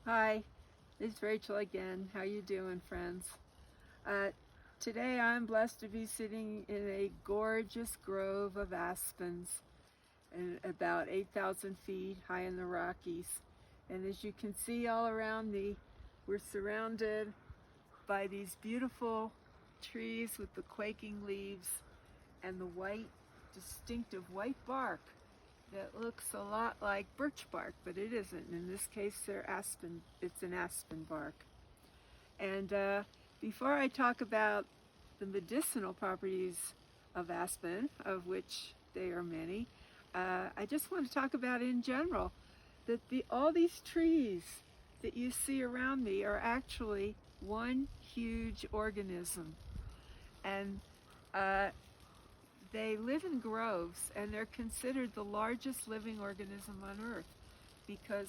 Hi, it's Rachel again. How you doing, friends? Uh, Today I'm blessed to be sitting in a gorgeous grove of aspens and about 8,000 feet high in the Rockies. And as you can see all around me, we're surrounded by these beautiful trees with the quaking leaves and the white, distinctive white bark that looks a lot like birch bark, but it isn't. In this case, it's an aspen bark. And before I talk about the medicinal properties of aspen, of which they are many, I just want to talk about in general that all these trees that you see around me are actually one huge organism. And uh, they live in groves, and they're considered the largest living organism on Earth because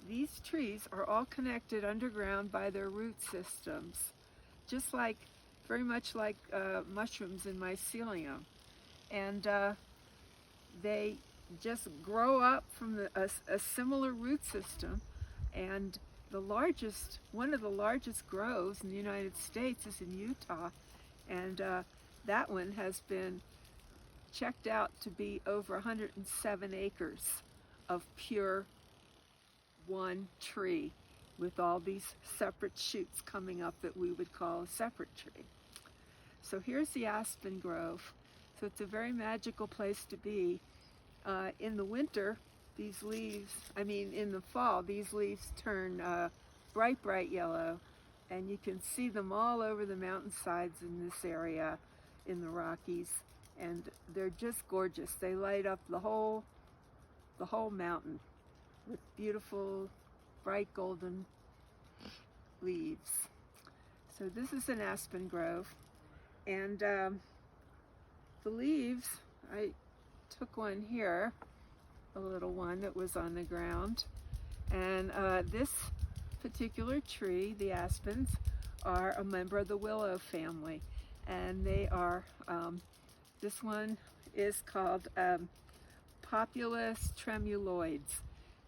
these trees are all connected underground by their root systems, just like, very much like mushrooms in mycelium. And they just grow up from a similar root system. And one of the largest groves in the United States is in Utah. And that one has been checked out to be over 107 acres of pure one tree with all these separate shoots coming up that we would call a separate tree. So here's the Aspen Grove. So it's a very magical place to be. In the winter, in the fall, these leaves turn bright yellow, and you can see them all over the mountainsides in this area in the Rockies, and they're just gorgeous. They light up the whole mountain with beautiful bright golden leaves. So this is an aspen grove, and the leaves, I took one here, a little one that was on the ground, and this particular tree, the aspens, are a member of the willow family, and they are, this one is called Populus tremuloides.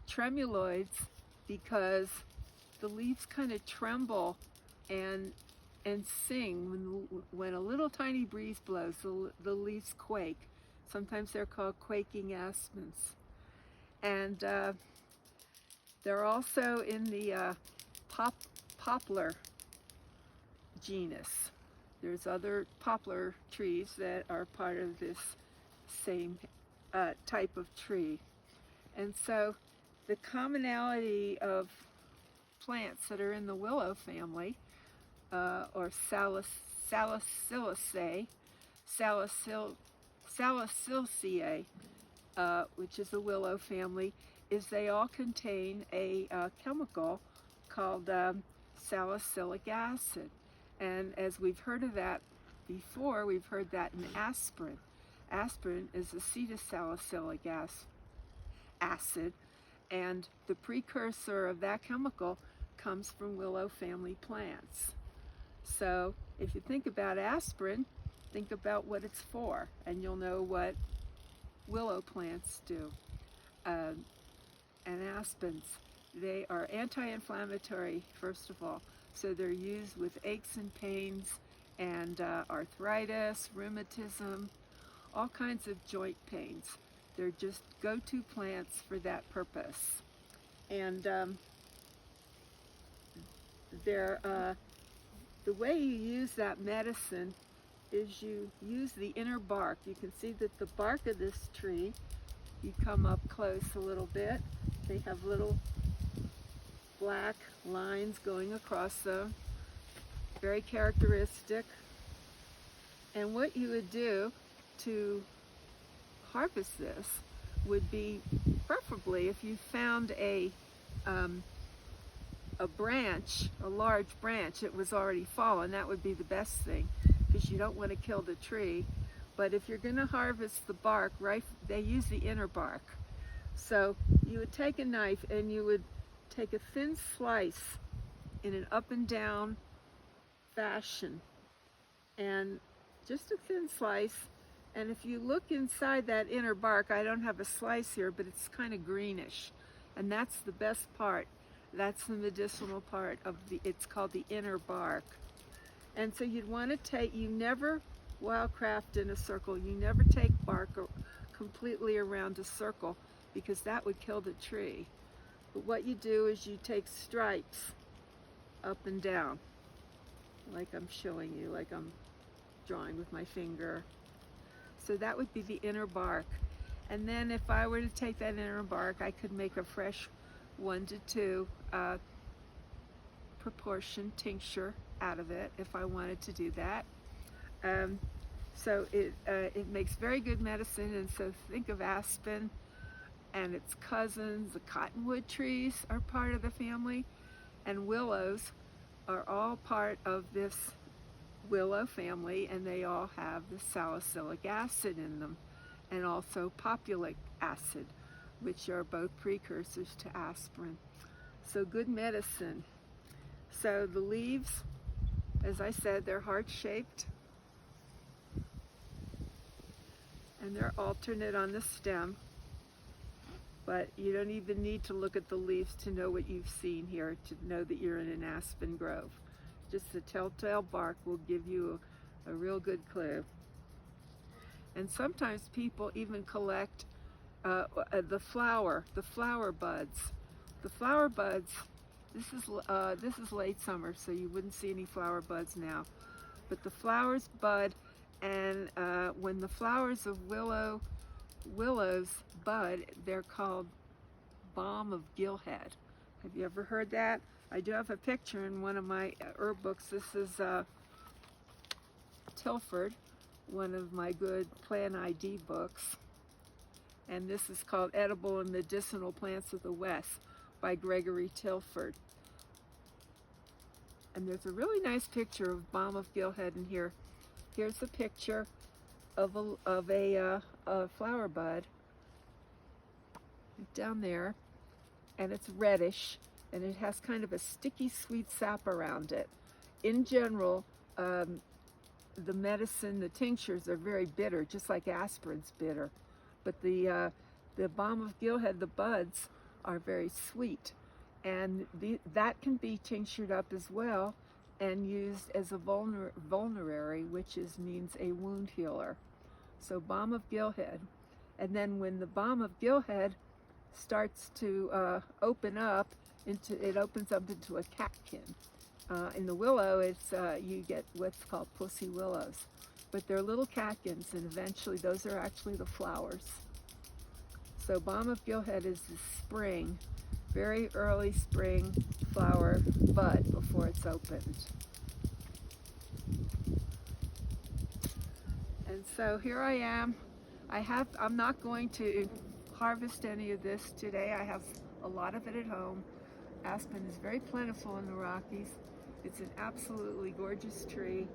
Tremuloides because the leaves kind of tremble and sing when a little tiny breeze blows. The leaves quake. Sometimes they're called quaking aspens. And they're also in the poplar genus. There's other poplar trees that are part of this same type of tree. And so the commonality of plants that are in the willow family, or Salicylaceae, Salicylaceae, which is the willow family, is they all contain a chemical called salicylic acid. And as we've heard of that before, we've heard that in aspirin. Aspirin is acetylsalicylic acid, and the precursor of that chemical comes from willow family plants. So if you think about aspirin, think about what it's for, and you'll know what willow plants do. And aspens, they are anti-inflammatory, first of all. So they're used with aches and pains and arthritis, rheumatism, all kinds of joint pains. They're just go-to plants for that purpose. And the way you use that medicine is you use the inner bark. You can see that the bark of this tree, you come up close a little bit, they have little black lines going across them, very characteristic. And what you would do to harvest this would be, preferably if you found a branch, a large branch that was already fallen, that would be the best thing, because you don't want to kill the tree. But if you're going to harvest the bark, right, they use the inner bark. So you would take a knife and you would take a thin slice in an up and down fashion, and just a thin slice. And if you look inside that inner bark, I don't have a slice here, but it's kind of greenish, and that's the best part. That's the medicinal part of it's called the inner bark. And so you'd want to take, you never wildcraft in a circle. You never take bark completely around a circle because that would kill the tree. But what you do is you take stripes up and down, like I'm showing you, like I'm drawing with my finger. So that would be the inner bark. And then if I were to take that inner bark, I could make a fresh 1 to 2 proportion tincture out of it if I wanted to do that. So it makes very good medicine. And so think of aspen and its cousins. The cottonwood trees are part of the family, and willows are all part of this willow family, and they all have the salicylic acid in them, and also populic acid, which are both precursors to aspirin. So good medicine. So the leaves, as I said, they're heart-shaped, and they're alternate on the stem, but you don't even need to look at the leaves to know what you've seen here, to know that you're in an aspen grove. Just the telltale bark will give you a real good clue. And sometimes people even collect the flower buds. The flower buds, this is late summer, so you wouldn't see any flower buds now. But the flowers bud, and when the flowers of willows bud, they're called balm of Gillhead. Have you ever heard that? I do have a picture in one of my herb books. This is Tilford, one of my good plant ID books. And this is called Edible and Medicinal Plants of the West by Gregory Tilford. And there's a really nice picture of balm of Gillhead in here. Here's a picture of a flower bud down there, and it's reddish, and it has kind of a sticky sweet sap around it. In general, the medicine, the tinctures are very bitter, just like aspirin's bitter. But the balm of Gillhead, the buds, are very sweet. And that can be tinctured up as well and used as a vulnerary, which means a wound healer. So balm of Gillhead. And then when the balm of Gillhead starts to open up, it opens up into a catkin. In the willow, you get what's called pussy willows. But they're little catkins, and eventually those are actually the flowers. So balm of Gillhead is the spring, very early spring flower bud before it's opened. And so here I am. I'm not going to harvest any of this today. I have a lot of it at home. Aspen is very plentiful in the Rockies. It's an absolutely gorgeous tree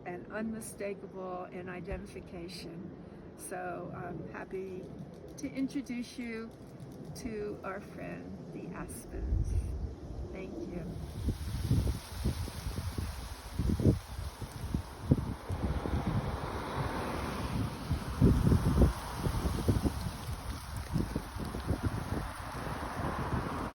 and unmistakable in identification. So I'm happy to introduce you to our friend, the aspens. Thank you.